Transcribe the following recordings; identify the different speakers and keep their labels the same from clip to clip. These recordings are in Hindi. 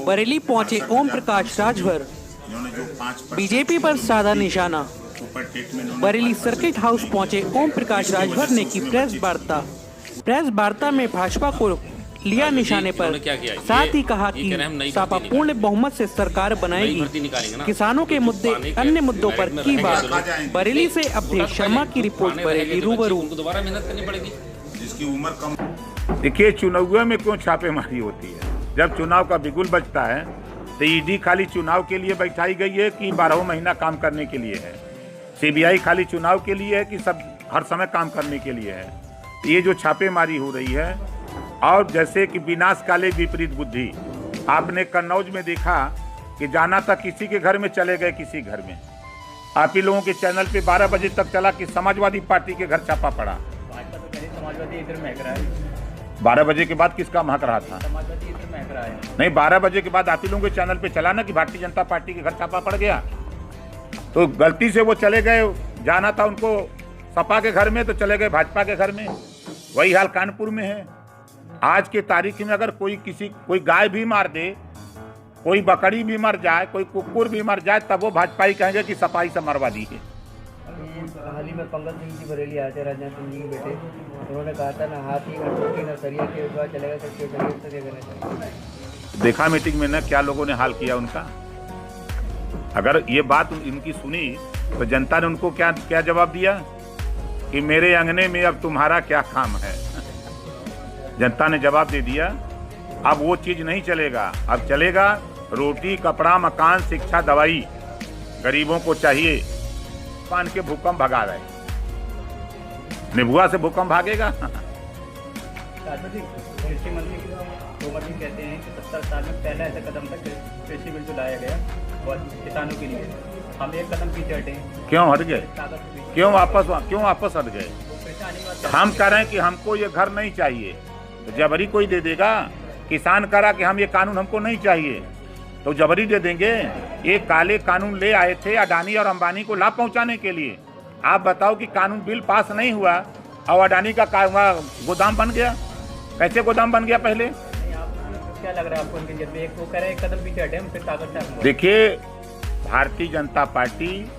Speaker 1: बरेली पहुंचे ओम प्रकाश राजभर, बीजेपी पर साधा निशाना। बरेली सर्किट हाउस पहुंचे ओम प्रकाश राजभर ने की प्रेस वार्ता में भाजपा को लिया निशाने पर, साथ ही कहा कि सपा पूर्ण बहुमत से सरकार बनाएगी। किसानों के मुद्दे अन्य मुद्दों पर की बात। बरेली से अवधेश शर्मा की रिपोर्ट, बरेली रूबरू।
Speaker 2: जिसकी उम्र कम। देखिए, चुनाव में क्यों छापेमारी होती है? जब चुनाव का बिगुल बजता है तो ईडी खाली चुनाव के लिए बैठाई गई है कि 12 महीना काम करने के लिए है? सीबीआई खाली चुनाव के लिए है कि सब हर समय काम करने के लिए है? ये जो छापेमारी हो रही है, और जैसे कि विनाश काले विपरीत बुद्धि, आपने कन्नौज में देखा कि जाना था किसी के घर में, चले गए किसी घर में। आप ही लोगों के चैनल पे 12 बजे तक चला कि समाजवादी पार्टी के घर छापा पड़ा। 12 बजे के बाद किसका महक रहा था? नहीं, 12 बजे के बाद आप ही लोगों के चैनल पे चला ना कि भारतीय जनता पार्टी के घर छापा पड़ गया। तो गलती से वो चले गए, जाना था उनको सपा के घर में तो चले गए भाजपा के घर में। वही हाल कानपुर में है। आज के तारीख में अगर कोई गाय भी मार दे, कोई बकरी भी मर जाए, कोई कुकुर भी मर जाए, तब वो भाजपा ही कहेंगे कि सपाई से मरवा दी है।
Speaker 3: हाल ही में पंकज सिंह जी बरेली आए थे, राजनाथ सिंह जी के बेटे। उन्होंने कहा था ना हाथी न टोटी न सरिया के बाद चलेगा तो
Speaker 2: देखा मीटिंग में ना क्या लोगों ने हाल किया उनका। अगर ये बात इनकी सुनी तो जनता ने उनको क्या जवाब दिया कि मेरे अंगने में अब तुम्हारा क्या काम है। जनता ने जवाब दे दिया। अब वो चीज नहीं चलेगा। अब चलेगा रोटी, कपड़ा, मकान, शिक्षा, दवाई। गरीबों को चाहिए। पान के भूकंप भगा रहे, निबुआ से भूकंप भागेगा?
Speaker 3: कृषि मंत्री तोमर जी कहते हैं कि 70 साल में पहला ऐसा कदम था कृषि बिल जो लाया गया और किसानों के लिए। हम एक कदम पीछे हटे।
Speaker 2: क्यों हट गए? क्यों वापस हट गए? हम कह रहे हैं कि हमको ये घर नहीं चाहिए, तो जबरी कोई दे देगा? किसान करा कि हम ये कानून हमको नहीं चाहिए, तो जबरी दे देंगे? ये काले कानून ले आए थे अडानी और अंबानी को लाभ पहुंचाने के लिए। आप बताओ कि कानून बिल पास नहीं हुआ और अडानी का गोदाम बन गया। कैसे गोदाम बन गया? पहले
Speaker 3: क्या लग रहा है आपको? एक वो कह रहे हैं कदम पीछे हटे, हम फिर ताकत।
Speaker 2: देखिए, भारतीय जनता पार्टी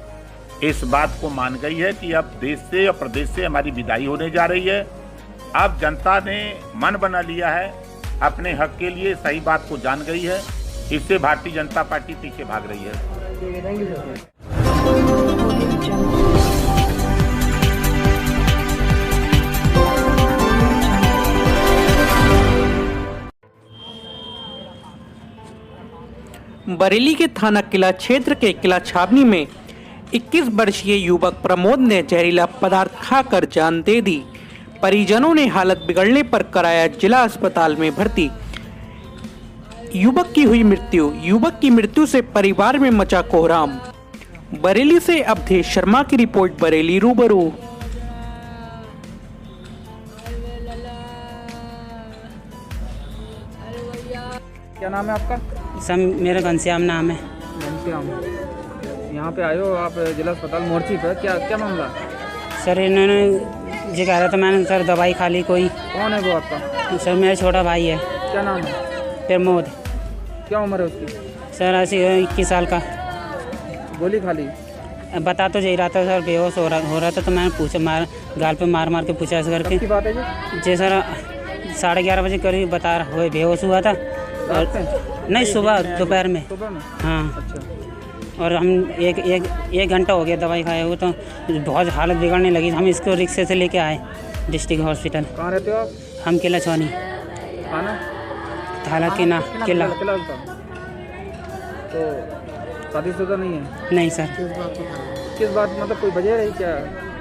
Speaker 2: इस बात को मान गई है कि अब देश से और प्रदेश से हमारी विदाई होने जा रही है। अब जनता ने मन बना लिया है, अपने हक के लिए सही बात को जान गई है। इससे भारतीय जनता पार्टी पीछे भाग रही है।
Speaker 1: बरेली के थाना किला क्षेत्र के किला छावनी में 21 वर्षीय युवक प्रमोद ने जहरीला पदार्थ खाकर जान दे दी। परिजनों ने हालत बिगड़ने पर कराया जिला अस्पताल में भर्ती। युवक की मृत्यु से परिवार में मचा कोहराम। बरेली से अवधेश शर्मा की रिपोर्ट, बरेली रूबरू।
Speaker 4: क्या नाम है आपका?
Speaker 5: सर मेरा घनश्याम नाम है।
Speaker 4: घनश्याम, यहाँ पे आए हो आप जिला अस्पताल मोर्ची पे, क्या मामला?
Speaker 5: सर इन्होंने जी कह रहा था, मैंने सर दवाई खा ली कोई।
Speaker 4: कौन है वो आपका?
Speaker 5: सर मेरा छोटा भाई है।
Speaker 4: क्या नाम है?
Speaker 5: प्रमोद।
Speaker 4: क्या उम्र है उसकी?
Speaker 5: सर ऐसे 21 साल का।
Speaker 4: गोली खा ली?
Speaker 5: बता तो यही रहा था सर, बेहोश हो रहा था, तो मैंने पूछा, गाल पे मार के पूछा ऐसे करके।
Speaker 4: की बात है
Speaker 5: जी सर 11:30 बजे करीब बता रहा बेहोश हुआ था। और नहीं, सुबह दोपहर में। हाँ।
Speaker 4: अच्छा।
Speaker 5: और हम एक घंटा हो गया दवाई खाए हुए, तो बहुत हालत बिगड़ने लगी। हम इसको रिक्शे से लेके आए डिस्ट्रिक्ट हॉस्पिटल।
Speaker 4: कहाँ रहते हो आप?
Speaker 5: हम किला छावनी थाना किला।
Speaker 4: तो शादीशुदा नहीं है?
Speaker 5: नहीं सर।
Speaker 4: किस बात, मतलब कोई वजह रही क्या?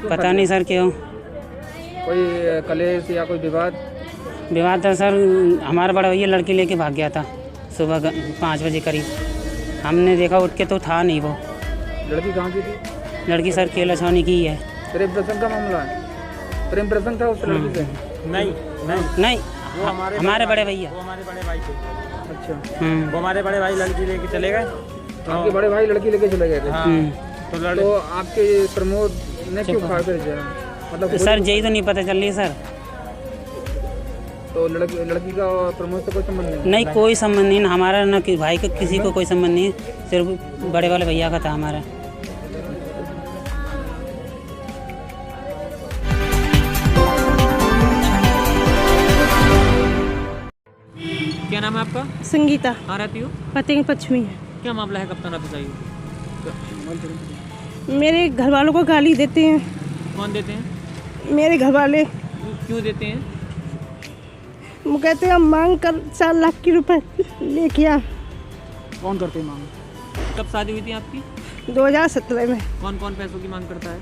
Speaker 5: पता नहीं सर क्यों।
Speaker 4: कोई कलेश या कोई विवाद
Speaker 5: था सर। हमारा बड़ा भैया लड़की लेके भाग गया था सुबह 5 बजे करीब। हमने देखा उठ के तो था नहीं वो।
Speaker 4: लड़की कहाँ की थी?
Speaker 5: लड़की सर किला छावनी की है।
Speaker 4: प्रेम प्रसंग का मामला है? प्रेम प्रसंग था उस लड़की से?
Speaker 5: नहीं
Speaker 6: वो
Speaker 5: हमारे बड़े भैया।
Speaker 6: वो हमारे बड़े भाई थे।
Speaker 4: अच्छा।
Speaker 6: वो हमारे बड़े भाई लड़की लेके चले गए।
Speaker 4: आपके बड़े भाई लड़की लेके चले गए थे?
Speaker 6: हाँ।
Speaker 4: तो आपके प्रमोद ने क्यों खा कर जाए? मतलब
Speaker 5: सर यही तो नहीं पता चल रही सर।
Speaker 4: तो लड़की का और प्रमोद से कोई संबंध नहीं?
Speaker 5: नहीं, कोई संबंध नहीं, ना हमारा ना कि भाई का किसी को कोई संबंध नहीं, सिर्फ बड़े वाले भैया का था हमारा।
Speaker 6: क्या नाम है आपका?
Speaker 7: संगीता।
Speaker 6: कहाँ रहती हो?
Speaker 7: फतेह पश्चिमी है।
Speaker 6: क्या मामला है कप्तान ऑफिस आई हो?
Speaker 7: मेरे घर वालों को गाली देते हैं।
Speaker 6: कौन देते हैं?
Speaker 7: मेरे घर वाले
Speaker 6: क्यों देते हैं?
Speaker 7: वो कहते हैं मांग कर 4 लाख की रुपए लेके आ।
Speaker 4: कौन करते हैं मांग?
Speaker 6: कब शादी हुई थी आपकी?
Speaker 7: 2017 में।
Speaker 6: कौन कौन पैसों की मांग करता है?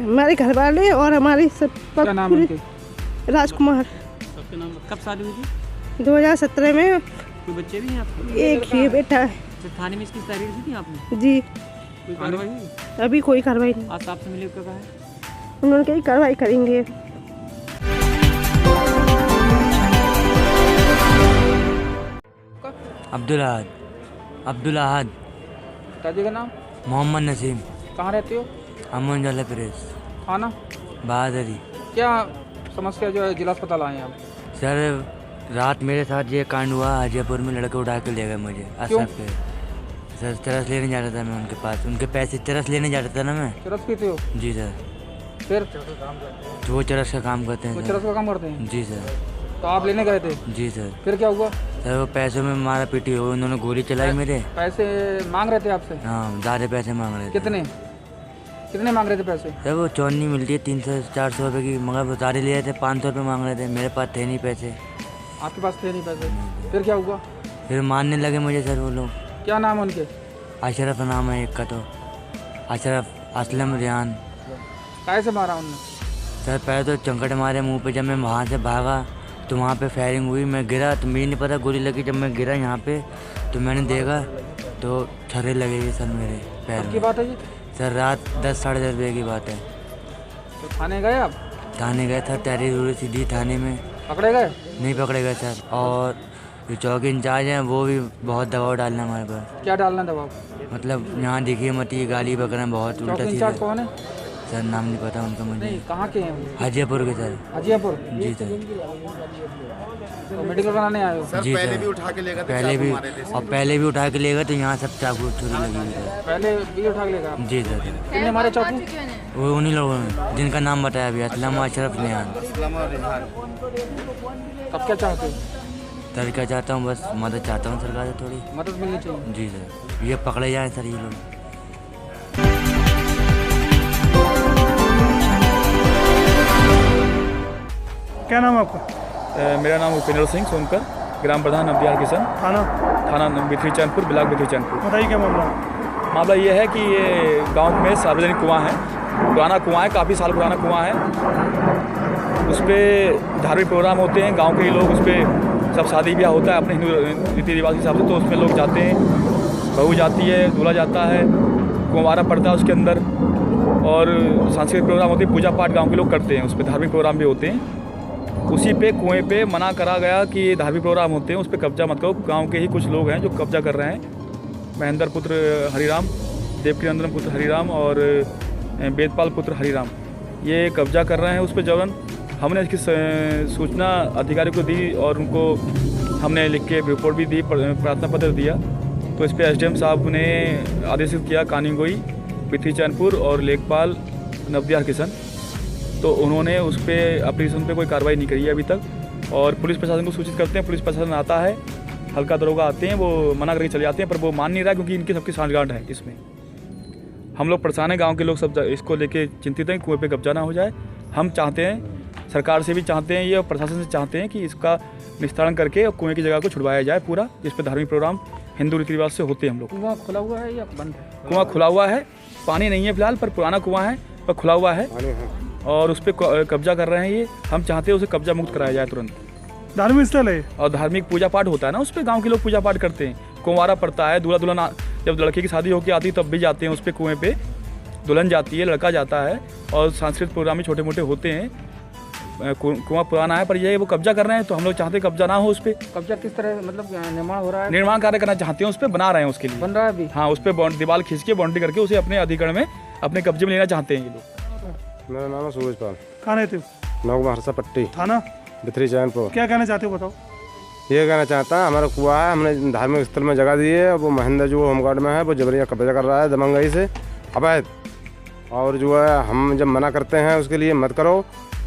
Speaker 7: हमारे घर वाले और हमारे सब
Speaker 4: क्या नाम है उनके?
Speaker 7: राजकुमार।
Speaker 6: सबके नाम? कब शादी हुई थी?
Speaker 7: 2017 में।
Speaker 6: कोई बच्चे भी हैं आपके?
Speaker 7: एक ही बेटा है।
Speaker 6: अच्छा, थाने में इसकी तहरीर दी थी आपने?
Speaker 7: जी।
Speaker 6: कोई कार्रवाई हुई?
Speaker 7: अभी कोई कार्रवाई नहीं।
Speaker 6: आज आपसे मिले कहा है?
Speaker 7: उन्होंने कही कार्रवाई करेंगे।
Speaker 8: अब्दुल अहद।
Speaker 4: पिताजी का नाम?
Speaker 8: मोहम्मद नसीम।
Speaker 4: कहाँ रहते हो?
Speaker 8: अमन जला प्रेस।
Speaker 4: थाना?
Speaker 8: बहादुरी।
Speaker 4: क्या समस्या जो है जिला अस्पताल आए हैं आप?
Speaker 8: सर रात मेरे साथ ये कांड हुआ, हाजीपुर में लड़के उठा के ले गए मुझे असफ पे। सर चरस लेने जा रहा था मैं उनके पास, उनके पैसे चरस लेने जा रहा था ना मैं।
Speaker 4: चरस पीते हो?
Speaker 8: जी सर।
Speaker 4: फिर
Speaker 8: तो वो चरस का काम करते
Speaker 4: वो
Speaker 8: हैं
Speaker 4: चरस
Speaker 8: सर।
Speaker 4: का काम करते हैं?
Speaker 8: जी सर।
Speaker 4: तो आप लेने गए थे?
Speaker 8: जी सर।
Speaker 4: फिर क्या हुआ?
Speaker 8: सर वो पैसों में मारा पीटी हो, उन्होंने गोली चलाई मेरे।
Speaker 4: पैसे मांग रहे थे आपसे?
Speaker 8: हाँ ज़्यादा पैसे मांग रहे थे।
Speaker 4: कितने मांग रहे थे पैसे?
Speaker 8: सर वो चौनी मिलती है 300-400 रुपये की, मगर वो सारे लिए थे 500 रुपये मांग रहे थे, मेरे पास थे नहीं पैसे।
Speaker 4: आपके पास थे नहीं पैसे? फिर क्या हुआ?
Speaker 8: फिर मारने लगे मुझे सर वो लोग।
Speaker 4: क्या नाम है उनके?
Speaker 8: अशरफ नाम है एक का, तो अशरफ, असलम, रियान।
Speaker 4: कैसे मारा उनने?
Speaker 8: सर पहले तो चंकट मारे मुंह पे, जब मैं वहाँ से भागा तो वहाँ पे फायरिंग हुई, मैं गिरा तो मुझे नहीं पता गोली लगी, जब मैं गिरा यहाँ पे तो मैंने देखा तो छर्रे लगे ये सर मेरे पैर
Speaker 4: की
Speaker 8: में।
Speaker 7: हाँ।
Speaker 4: बात है ये?
Speaker 8: सर रात 10-10:30 बजे की बात है।
Speaker 4: तो थाने गए आप?
Speaker 8: थाने गए था, तहरीर उड़ी सीधी थाने में।
Speaker 4: पकड़े गए?
Speaker 8: नहीं पकड़े गए सर, और जो चौकी इंचार्ज हैं वो भी बहुत दबाव डालना हमारे पर।
Speaker 4: क्या डालना दबाव?
Speaker 8: मतलब यहाँ देखिए मत, ये गाली बकरा बहुत उल्टा
Speaker 4: चौकी
Speaker 8: सीधा।
Speaker 4: इंचार्ज कौन है?
Speaker 8: सर नाम नहीं पता उनका मुझे।
Speaker 4: नहीं, कहाँ के हैं वो?
Speaker 8: हाजीपुर के सर।
Speaker 4: हाजीपुर?
Speaker 8: जी सर।
Speaker 4: तो मेडिकल कराने आए हो?
Speaker 8: जी पहले भी उठा के ले गए, पहले भी उठा के ले गए, तो यहाँ सब चाकू छुरी लगी हुई है।
Speaker 4: पहले भी उठा के ले गए?
Speaker 8: जी सर।
Speaker 4: कितने मारे चाकू?
Speaker 8: वो उन्हीं लोगों ने जिनका नाम बताया अभी, असलम, अशरफ, रियान।
Speaker 4: अब क्या चाहते हो?
Speaker 8: सर क्या चाहता हूँ, बस मदद चाहता हूँ सरकार से थोड़ी।
Speaker 4: मदद मिलनी चाहिए।
Speaker 8: जी सर, ये पकड़े जाए सर ये लोग।
Speaker 9: क्या नाम है आपका?
Speaker 10: मेरा नाम उपेंद्र सिंह सोनकर, ग्राम प्रधान नवदियाल किशन, थाना बिथरी चैनपुर, ब्लॉक बिथरी चैनपुर।
Speaker 9: बताइए क्या मामला?
Speaker 10: मामला ये है कि ये गांव में सार्वजनिक कुआं है, पुराना कुआं है, काफ़ी साल पुराना कुआं है। उस पर धार्मिक प्रोग्राम होते हैं, गांव के ही लोग उस पर सब शादी ब्याह होता है अपने हिंदू रीति रिवाज के हिसाब से, तो उसमें लोग जाते हैं, बहू जाती है, दूल्हा जाता है, कुंवारा पड़ता है उसके अंदर, और सांस्कृतिक प्रोग्राम होते हैं, पूजा पाठ गाँव के लोग करते हैं, उस पर धार्मिक प्रोग्राम भी होते हैं। उसी पे कुएं पे मना करा गया कि ये धार्मिक प्रोग्राम होते हैं, उस पर कब्जा मत करो। गांव के ही कुछ लोग हैं जो कब्जा कर रहे हैं, महेंद्र पुत्र हरिराम, देवकीनंदन पुत्र हरिराम और वेदपाल पुत्र हरिराम, ये कब्जा कर रहे हैं उस पर जबरन। हमने इसकी सूचना अधिकारी को दी और उनको हमने लिख के रिपोर्ट भी दी, प्रार्थना पत्र दिया। तो इस पर एसडीएम साहब ने आदेशित किया कानीगोई, बिथरी चैनपुर और लेखपाल नवदियाल किशन, तो उन्होंने उस पर ऑपरेशन पे कोई कार्रवाई नहीं करी है अभी तक। और पुलिस प्रशासन को सूचित करते हैं, पुलिस प्रशासन आता है, हल्का दरोगा आते हैं, वो मना करके चले जाते हैं, पर वो मान नहीं रहा क्योंकि इनकी सबकी सांठगांठ है इसमें। हम लोग परेशान हैं, गांव के लोग सब इसको लेके चिंतित हैं, कुएं पे कब्जा ना हो जाए। हम चाहते हैं, सरकार से भी चाहते हैं ये, और प्रशासन से चाहते हैं कि इसका निस्तारण करके और कुएं की जगह को छुड़वाया जाए पूरा, जिस पर धार्मिक प्रोग्राम हिंदू रीति रिवाज से होते हैं। हम लोग
Speaker 4: कुआं खुला हुआ है या बंद है?
Speaker 10: कुआं खुला हुआ है, पानी नहीं है फिलहाल, पर पुराना कुआं है पर खुला हुआ है, और उस पर कब्जा कर रहे हैं ये। हम चाहते हैं उसे कब्जा मुक्त कराया जाए तुरंत।
Speaker 9: धार्मिक स्थल है
Speaker 10: और धार्मिक पूजा पाठ होता है ना, उस पर गाँव के लोग पूजा पाठ करते हैं, कुंवारा पड़ता है, दूल्हा दुल्हन जब लड़के की शादी होकर आती है तब भी जाते हैं उस पर कुएँ पे, दुल्हन जाती है, लड़का जाता है, और सांस्कृतिक प्रोग्राम भी छोटे मोटे होते हैं। कुआं पुराना है पर ये वो कब्जा कर रहे हैं, तो हम लोग चाहते हैं कब्जा ना हो उस पर।
Speaker 4: कब्जा किस तरह, मतलब निर्माण हो रहा है?
Speaker 10: निर्माण कार्य करना चाहते हैं, उस पर बना रहे हैं, उसके लिए
Speaker 4: बन रहा है अभी?
Speaker 10: हाँ, उस पर दीवार खींच के बाउंड्री करके उसे अपने अधिकरण में, अपने कब्जे में लेना चाहते हैं ये लोग।
Speaker 11: मेरा नाम है सूरज पाल।
Speaker 9: कहाँ रहते हो?
Speaker 11: नौ महरसा पट्टी।
Speaker 9: थाना?
Speaker 11: बिथरी चैनपुर।
Speaker 9: क्या कहना चाहते हो बताओ?
Speaker 11: ये कहना चाहता है हमारा कुआं है, हमने धार्मिक स्थल में जगह दी है, वो महेंद्र जो होमगार्ड में है वो जबरिया कब्जा कर रहा है दमंगई से अवैध। और जो है हम जब मना करते हैं उसके लिए मत करो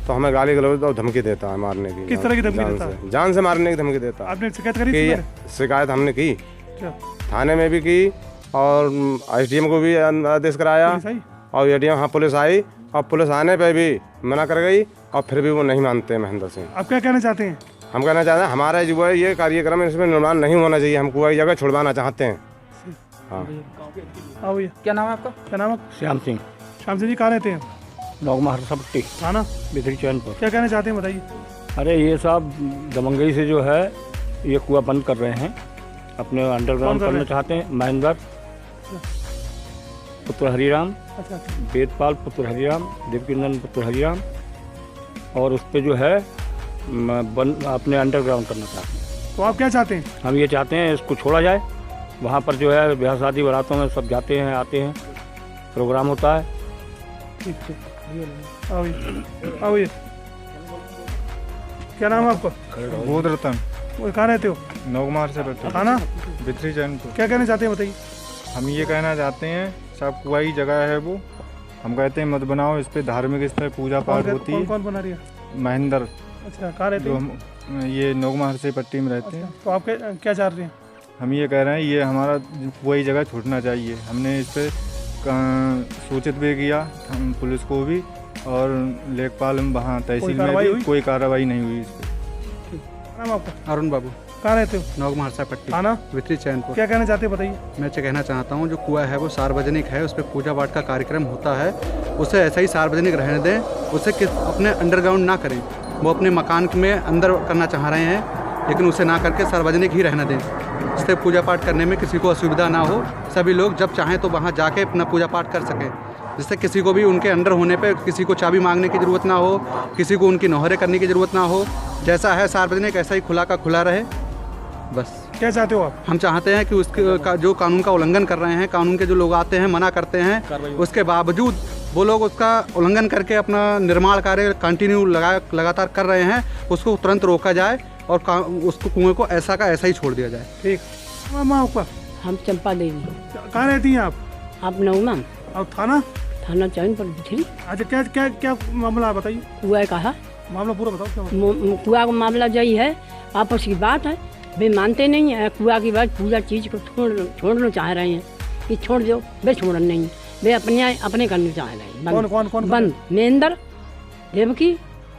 Speaker 11: तो हमें गाली गलौज और धमकी देता है मारने की।
Speaker 9: किस तरह की धमकी देता है?
Speaker 11: जान से मारने की धमकी देता है।
Speaker 9: आपने शिकायत करी थी?
Speaker 11: शिकायत हमने की, थाने में भी की और SDM को भी आदेश कराया और ADM हाँ पुलिस आई और पुलिस आने पे भी मना कर गई और फिर भी वो नहीं मानते महेंद्र सिंह।
Speaker 9: आप क्या कहना चाहते हैं?
Speaker 11: हम कहना चाहते हैं हमारा जो है ये कार्यक्रम इसमें निर्माण नहीं होना चाहिए, हम कुआं की जगह छुड़वाना चाहते हैं। हाँ
Speaker 4: क्या नाम है आपका?
Speaker 9: क्या नाम है?
Speaker 3: श्याम सिंह।
Speaker 9: श्याम सिंह जी कहाँ रहते हैं?
Speaker 3: नौगमा हरसा पट्टी
Speaker 9: थाना
Speaker 3: बिथरी चैनपुर।
Speaker 9: क्या कहना चाहते हैं बताइए?
Speaker 3: अरे ये साहब दमंगई से जो है ये कुआं बंद कर रहे हैं, अपने अंडरग्राउंड करना चाहते हैं। महेंद्र पुत्र हरिराम, वेदपाल पुत्र हरिराम, देवकीनंदन पुत्र हरिराम, और उस पर जो है अपने अंडरग्राउंड करना चाहते हैं।
Speaker 9: तो आप क्या चाहते हैं?
Speaker 3: हम ये चाहते हैं इसको छोड़ा जाए। वहाँ पर जो है ब्याह शादी बारातों में सब जाते हैं, आते हैं, प्रोग्राम होता है।
Speaker 9: ठीक। आओ ये क्या नाम है आपका?
Speaker 11: बोध रतन।
Speaker 9: कहाँ रहते हो?
Speaker 11: नौगमार से
Speaker 9: थाना
Speaker 11: बिथरी चैनपुर।
Speaker 9: क्या कहना चाहते हैं बताइए?
Speaker 11: हम ये कहना चाहते हैं सब कुआं की जगह है वो, हम कहते हैं मत बनाओ, इस पे धार्मिक स्थल पूजा पाठ होती है।
Speaker 9: कौन बना रही है?
Speaker 11: महेंद्र।
Speaker 9: अच्छा, कहाँ रहते हैं?
Speaker 11: ये नौगमार से पट्टी में रहते हैं।
Speaker 9: तो आप क्या चाह रहे हैं?
Speaker 11: हम ये कह रहे हैं ये हमारा कुआं की जगह छूटना चाहिए। हमने इस पर सूचित भी किया हम पुलिस को भी और लेखपाल वहाँ तहसील में भी कोई कार्रवाई नहीं हुई इस पर।
Speaker 9: नाम आपका?
Speaker 12: अरुण बाबू।
Speaker 9: कहाँ रहते हो?
Speaker 12: नौगमा हरसा पट्टी
Speaker 9: थाना
Speaker 12: बिथरी चैनपुर।
Speaker 9: क्या कहना चाहते हैं बताइए?
Speaker 12: मैं कहना चाहता हूँ जो कुआं है वो सार्वजनिक है, उस पर पूजा पाठ का कार्यक्रम होता है, उसे ऐसा ही सार्वजनिक रहने दें, उसे अपने अंडरग्राउंड ना करें। वो अपने मकान में अंदर करना चाह रहे हैं लेकिन उसे ना करके सार्वजनिक ही रहने दें, जिससे पूजा पाठ करने में किसी को असुविधा ना हो। सभी लोग जब चाहें तो वहाँ जाके अपना पूजा पाठ कर सकें, जिससे किसी को भी उनके अंडर होने पे किसी को चाबी मांगने की ज़रूरत ना हो, किसी को उनकी नौहरे करने की ज़रूरत ना हो। जैसा है सार्वजनिक ऐसा ही खुला का खुला रहे। बस
Speaker 9: क्या चाहते हो आप?
Speaker 12: हम चाहते हैं कि उसके जो कानून का उल्लंघन कर रहे हैं, कानून के जो लोग आते हैं मना करते हैं, उसके बावजूद वो लोग उसका उल्लंघन करके अपना निर्माण कार्य कंटिन्यू लगातार कर रहे हैं, उसको तुरंत रोका जाए और उसको कुएं को ऐसा का ऐसा ही छोड़ दिया जाए।
Speaker 9: ठीक। आपका?
Speaker 7: हम चंपा देवी।
Speaker 9: कहाँ रहती हैं आप?
Speaker 7: आप नौमा।
Speaker 9: और थाना?
Speaker 7: थाना चैनपुर बिथरी।
Speaker 9: अच्छा, क्या क्या क्या मामला बताइए?
Speaker 7: कुआं कहा
Speaker 9: मामला पूरा बताओ।
Speaker 7: कुआं का मामला यही है, आपस की बात है, वे मानते नहीं है। कुआं की बात पूरा चीज़ को छोड़ना चाह रहे हैं कि छोड़ दो, वे छोड़ नहीं, वे अपने करने चाह रहे हैं।
Speaker 9: कौन
Speaker 7: बंद महेंद्र, देवकी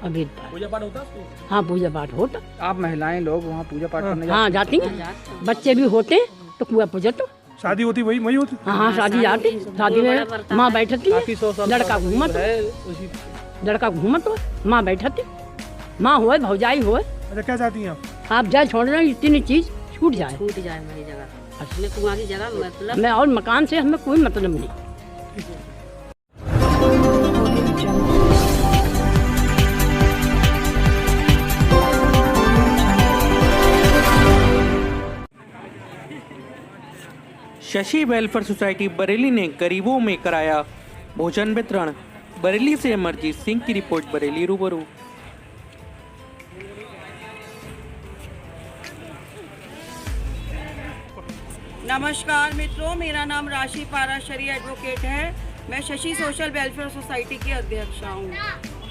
Speaker 7: और वेदपाल।
Speaker 4: पूजा पाठ होता है?
Speaker 7: हाँ, पूजा पाठ होता।
Speaker 4: आप महिलाएं लोग वहाँ पूजा पाठ करने
Speaker 7: हाँ जाती हैं, बच्चे भी होते हैं तो कुआं पूजा। तो
Speaker 9: शादी होती वही होती?
Speaker 7: हाँ, शादी जाती, शादी में माँ बैठती है, लड़का घूमत हो, माँ बैठती, माँ हो भौजाई हो।
Speaker 9: अच्छा, क्या चाहती हैं
Speaker 7: आप जाए छोड़ रहे हैं, इतनी चीज छूट जाए
Speaker 13: मेरी जगह, अपने कुआं की जगह मतलब
Speaker 7: मैं और मकान से हमें कोई मतलब नहीं।
Speaker 1: शशि वेलफेयर सोसाइटी बरेली ने गरीबों में कराया भोजन वितरण। बरेली से अमरजीत सिंह की रिपोर्ट। बरेली रूबरू।
Speaker 14: नमस्कार मित्रों, मेरा नाम राशि पाराशरी एडवोकेट है। मैं शशि सोशल वेलफेयर सोसाइटी की अध्यक्षा हूँ।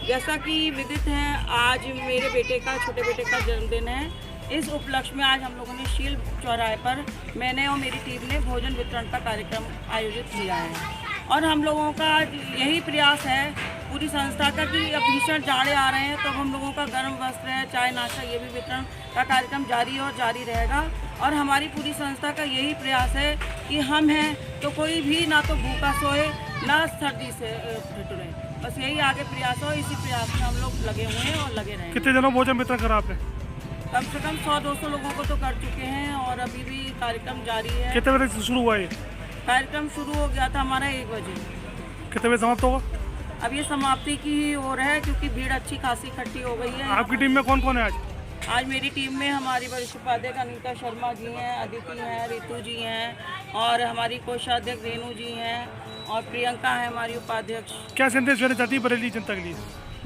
Speaker 14: जैसा कि विदित है, आज मेरे बेटे का, छोटे बेटे का जन्मदिन है। इस उपलक्ष्य में आज हम लोगों ने शील चौराहे पर मैंने और मेरी टीम ने भोजन वितरण का कार्यक्रम आयोजित किया है। और हम लोगों का यही प्रयास है पूरी संस्था का कि अब भीषण जाड़े आ रहे हैं तो हम लोगों का गर्म वस्त्र है, चाय नाश्ता, ये भी वितरण का कार्यक्रम जारी और जारी रहेगा। और हमारी पूरी संस्था का यही प्रयास है कि हम हैं तो कोई भी ना तो भूखा सोए ना सर्दी से ठिठुरे, बस यही आगे प्रयास हो। इसी प्रयास में हम लोग लगे हुए हैं और लगे रहेंगे।
Speaker 9: कितने जनों भोजन वितरण करा आपने?
Speaker 14: कम से कम 100-200 लोगों को तो कर चुके हैं और अभी भी कार्यक्रम जारी है।
Speaker 9: कितने बजे से शुरू हुआ ये
Speaker 14: कार्यक्रम? शुरू हो गया था हमारा 1 बजे।
Speaker 9: कितने बजे समाप्त होगा?
Speaker 14: अब ये समाप्ति की ही ओर है क्योंकि भीड़ अच्छी खासी इकट्ठी हो गई है।
Speaker 9: आपकी टीम में कौन कौन है आज?
Speaker 14: आज मेरी टीम में हमारी वरिष्ठ उपाध्यक्ष अनीता शर्मा जी हैं, अदिति हैं, रितु जी हैं और हमारी कोषाध्यक्ष रेणु जी हैं और प्रियंका है हमारी उपाध्यक्ष।
Speaker 9: क्या संदेश देना चाहती है बरेली जनता के लिए?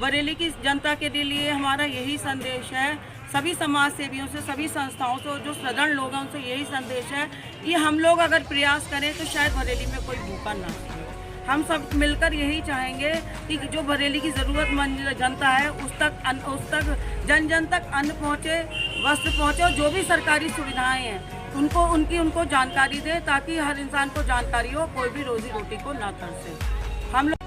Speaker 14: बरेली की जनता के लिए हमारा यही संदेश है, सभी समाज सेवियों से, सभी संस्थाओं से, जो सदन लोग हैं उनसे यही संदेश है कि हम लोग अगर प्रयास करें तो शायद बरेली में कोई भूखा ना रहे। हम सब मिलकर यही चाहेंगे कि जो बरेली की ज़रूरतमंद जनता है उस तक जन जन तक अन्न पहुँचे, वस्त्र पहुँचे, और जो भी सरकारी सुविधाएं हैं उनको जानकारी दे, ताकि हर इंसान को जानकारी हो, कोई भी रोजी रोटी को ना तरसे। हम लोग